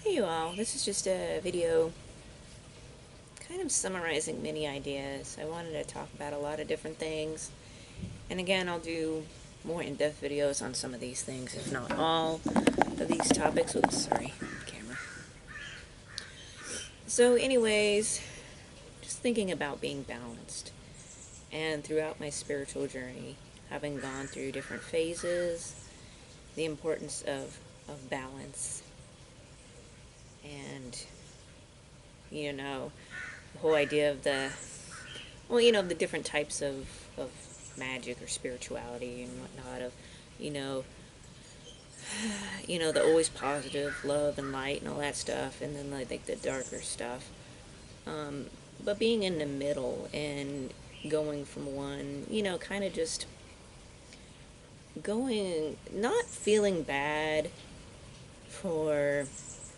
Hey you all, this is just a video kind of summarizing many ideas. I wanted to talk about a lot of different things, and again I'll do more in-depth videos on some of these things, if not all of these topics. Oops, sorry, camera. So anyways, just thinking about being balanced, and throughout my spiritual journey, having gone through different phases, the importance of balance, and the whole idea of the different types of magic or spirituality and whatnot, of, you know, the always positive love and light and all that stuff, and then like the darker stuff. But being in the middle and going from one, kind of just going, not feeling bad for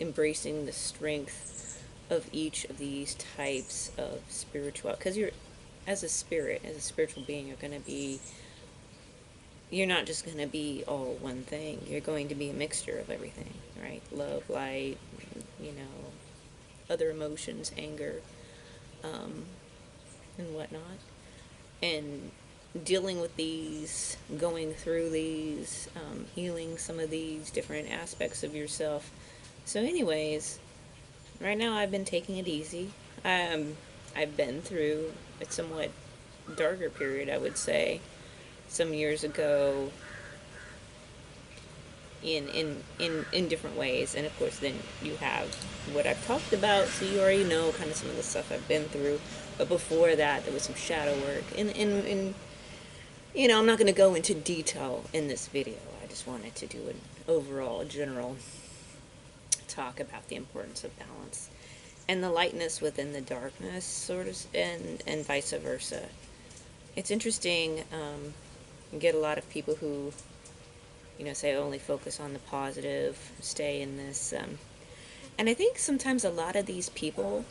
embracing the strength of each of these types of spiritual, because as a spirit, as a spiritual being, you're not just going to be all one thing. You're going to be a mixture of everything, right? Love, light, you know, other emotions, anger, and whatnot. And dealing with these, going through these, healing some of these different aspects of yourself. So anyways, right now I've been taking it easy. I've been through a somewhat darker period, I would say, some years ago, in different ways. And of course then you have what I've talked about, so you already know kind of some of the stuff I've been through. But before that, there was some shadow work. And I'm not going to go into detail in this video. I just wanted to do an overall general talk about the importance of balance and the lightness within the darkness, sort of, and vice versa. It's interesting. You get a lot of people who, say only focus on the positive, stay in this. And I think sometimes a lot of these people,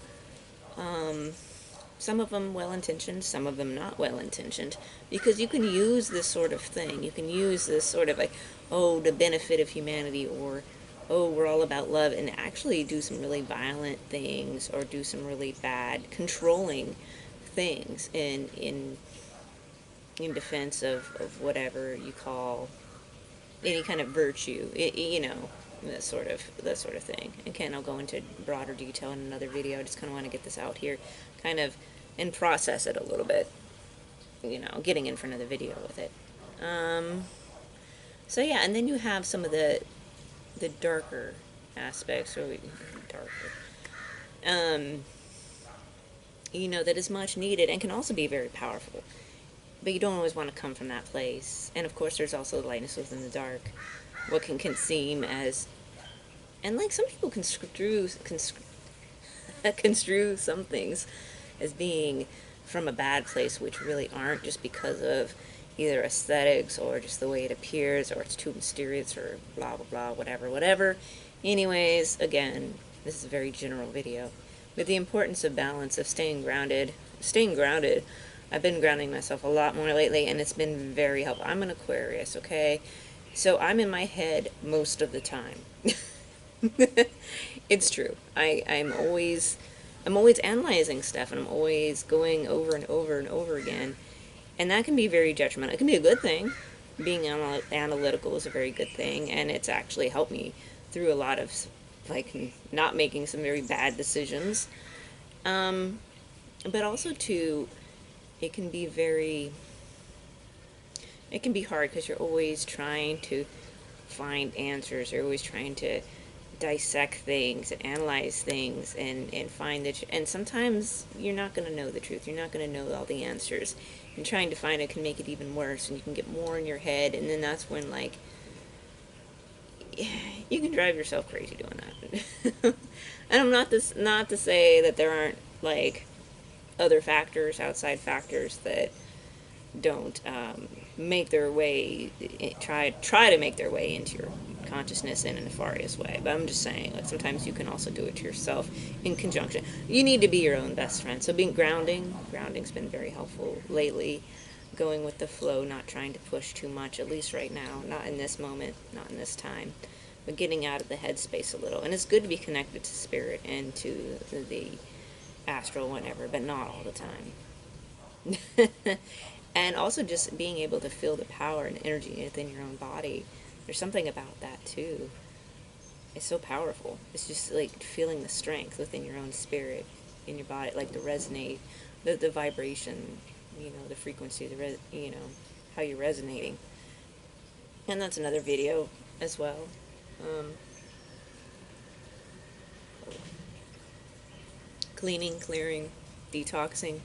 some of them well-intentioned, some of them not well-intentioned, because you can use this sort of thing. You can use this sort of like, oh, the benefit of humanity, or, oh, we're all about love, and actually do some really violent things, or do some really bad, controlling things in defense of whatever you call any kind of virtue, that sort of thing. Again, I'll go into broader detail in another video. I just kind of want to get this out here, kind of, and process it a little bit, getting in front of the video with it. So yeah, and then you have some of the darker aspects, or darker, that is much needed and can also be very powerful. But you don't always want to come from that place. And of course, there's also lightness within the dark. What can seem as, and like some people construe some things as being from a bad place, which really aren't, just because of either aesthetics or just the way it appears, or it's too mysterious, or blah blah blah, whatever. Anyways, again, this is a very general video, but the importance of balance, of staying grounded. I've been grounding myself a lot more lately, and it's been very helpful. I'm an Aquarius, okay? So I'm in my head most of the time. It's true. I'm always analyzing stuff, and I'm always going over and over and over again. And that can be very detrimental. It can be a good thing. Being analytical is a very good thing, and it's actually helped me through a lot of, like, not making some very bad decisions. But also, too, it can be hard, because you're always trying to find answers. You're always trying to dissect things and analyze things and find and sometimes you're not going to know the truth. You're not going to know all the answers. And trying to find it can make it even worse, and you can get more in your head, and then that's when, like, you can drive yourself crazy doing that. And I'm not to say that there aren't, like, other factors, outside factors, that don't make their way, try to make their way into your consciousness in a nefarious way. But I'm just saying, like, sometimes you can also do it to yourself in conjunction. You need to be your own best friend. So grounding's been very helpful lately. Going with the flow, not trying to push too much, at least right now, not in this moment, not in this time. but getting out of the headspace a little. And it's good to be connected to spirit and to the astral, whatever, but not all the time. And also just being able to feel the power and energy within your own body. There's something about that too. It's so powerful. It's just like feeling the strength within your own spirit, in your body, like the resonate, the vibration, the frequency, how you're resonating. And that's another video as well. Cleaning, clearing, detoxing.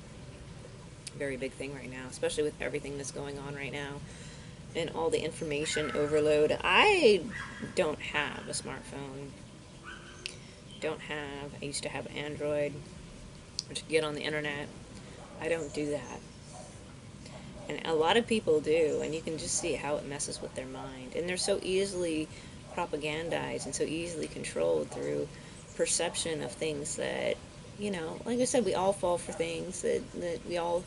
Very big thing right now, especially with everything that's going on right now and all the information overload. I don't have a smartphone. I used to have Android, or to get on the internet. I don't do that. And a lot of people do, and you can just see how it messes with their mind. And they're so easily propagandized and so easily controlled through perception of things that, like I said, we all fall for things, that we all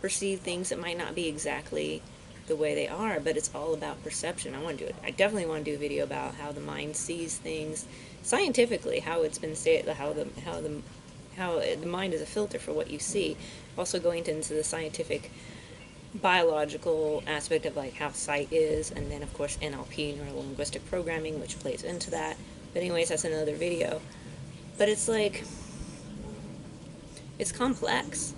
perceive things that might not be exactly the way they are, but it's all about perception. I definitely want to do a video about how the mind sees things scientifically, how it's been stated, how the mind is a filter for what you see. Also going into the scientific biological aspect of like how sight is, and then of course NLP, neuro-linguistic programming, which plays into that. But anyways, that's another video. But it's like, it's complex,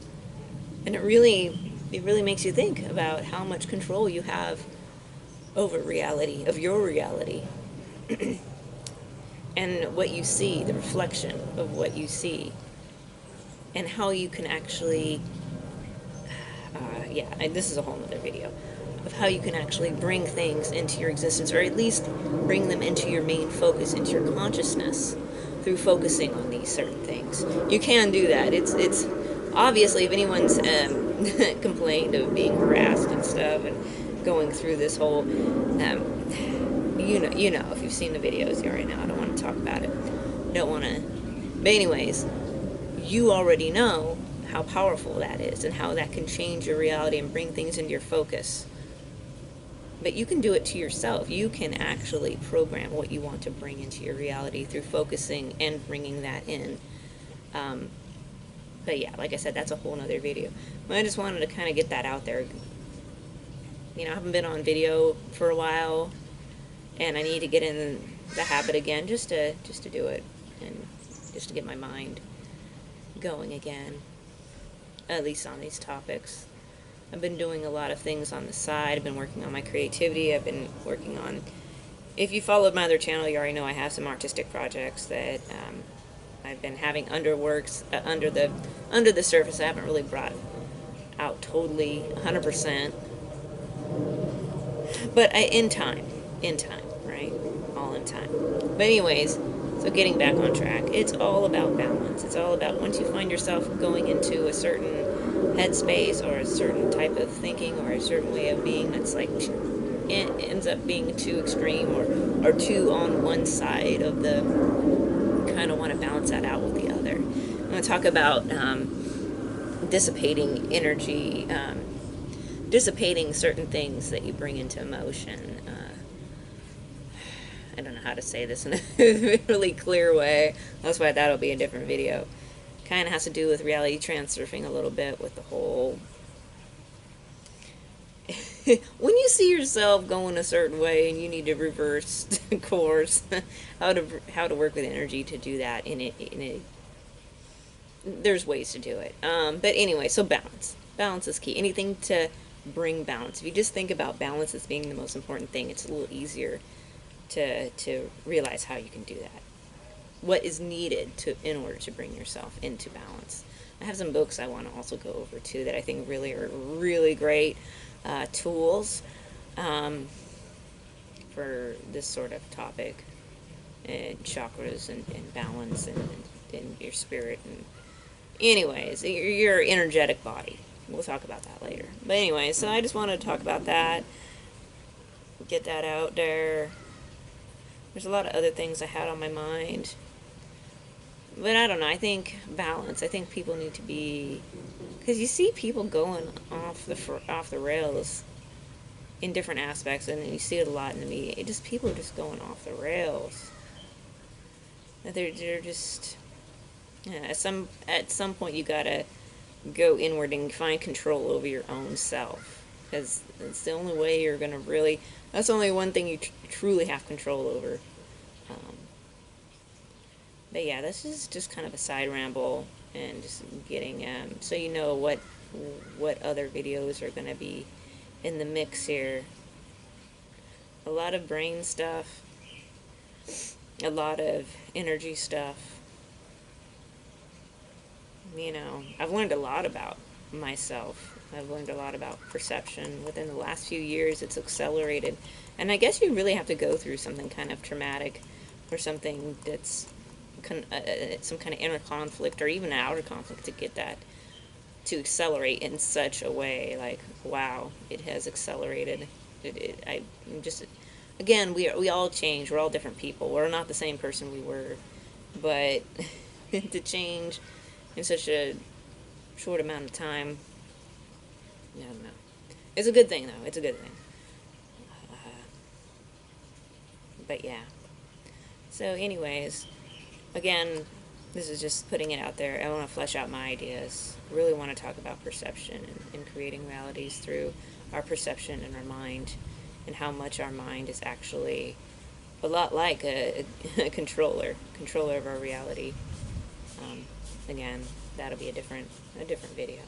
and it really makes you think about how much control you have over reality, of your reality, and what you see, the reflection of what you see, and how you can actually, this is a whole other video, of how you can actually bring things into your existence, or at least bring them into your main focus, into your consciousness, through focusing on these certain things. You can do that. It's obviously, if anyone's complained of being harassed and stuff, and going through this whole, if you've seen the videos, you already know. I don't want to talk about it. Don't want to. But anyways, you already know how powerful that is, and how that can change your reality and bring things into your focus. But you can do it to yourself. You can actually program what you want to bring into your reality through focusing and bringing that in. But yeah, like I said, that's a whole nother video. But I just wanted to kind of get that out there. I haven't been on video for a while, and I need to get in the habit again, just to do it, and just to get my mind going again, at least on these topics. I've been doing a lot of things on the side. I've been working on my creativity. I've been working on, if you followed my other channel, you already know I have some artistic projects that I've been having underworks under the surface. I haven't really brought out totally 100%, but in time, right? All in time. But anyways, so getting back on track, it's all about balance. It's all about, once you find yourself going into a certain headspace or a certain type of thinking or a certain way of being that's like, it ends up being too extreme or too on one side of the, kind of want to balance that out with the other. I'm going to talk about dissipating energy, dissipating certain things that you bring into emotion. I don't know how to say this in a really clear way. That's why that'll be a different video. Kind of has to do with reality transurfing a little bit, with the whole when you see yourself going a certain way and you need to reverse course, how to work with energy to do that there's ways to do it. But anyway, so balance is key. Anything to bring balance. If you just think about balance as being the most important thing, it's a little easier to realize how you can do that. What is needed in order to bring yourself into balance. I have some books I want to also go over too that I think really are really great tools for this sort of topic, and chakras and balance and your spirit, and anyways, your energetic body. We'll talk about that later. But anyway, so I just wanted to talk about that, get that out there. There's a lot of other things I had on my mind. But I don't know, I think balance. I think people need to be, because you see people going off the rails in different aspects, and you see it a lot in the media. It just, people are just going off the rails. They're just, yeah, at some point you gotta go inward and find control over your own self, because it's the only way you're gonna really. That's the only one thing you truly have control over. Um, but yeah, this is just kind of a side ramble, and just getting so you know what other videos are gonna be in the mix here. A lot of brain stuff, a lot of energy stuff. You know, I've learned a lot about myself. I've learned a lot about perception. Within the last few years, it's accelerated. And I guess you really have to go through something kind of traumatic, or something that's some kind of inner conflict, or even outer conflict, to get that to accelerate in such a way. Like, wow, it has accelerated. I'm just, again, we all change. We're all different people. We're not the same person we were. But to change in such a short amount of time, I don't know. It's a good thing, though. It's a good thing. But yeah. So, anyways, again, this is just putting it out there. I want to flesh out my ideas. I really want to talk about perception, and creating realities through our perception and our mind, and how much our mind is actually a lot like a controller of our reality. Again, that'll be a different video.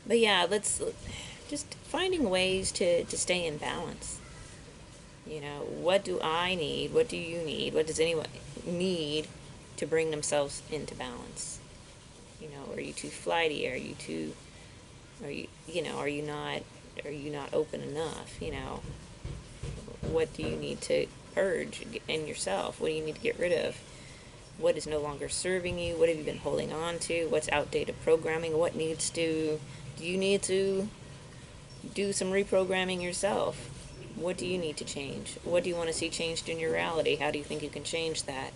But yeah, let's just finding ways to stay in balance. You know, what do I need? What do you need? What does anyone need to bring themselves into balance? You know, are you too flighty? Are you not open enough? You know, what do you need to purge in yourself? What do you need to get rid of? What is no longer serving you? What have you been holding on to? What's outdated programming? What do you need to do some reprogramming yourself? What do you need to change? What do you want to see changed in your reality? How do you think you can change that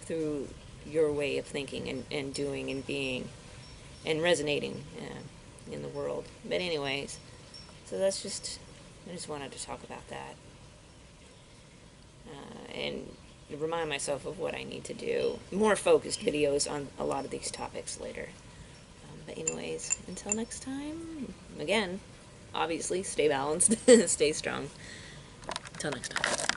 through your way of thinking, and doing, and being, and resonating in the world? But anyways, so I just wanted to talk about that. And remind myself of what I need to do. More focused videos on a lot of these topics later. But anyways, until next time, again, obviously, stay balanced, stay strong. Until next time.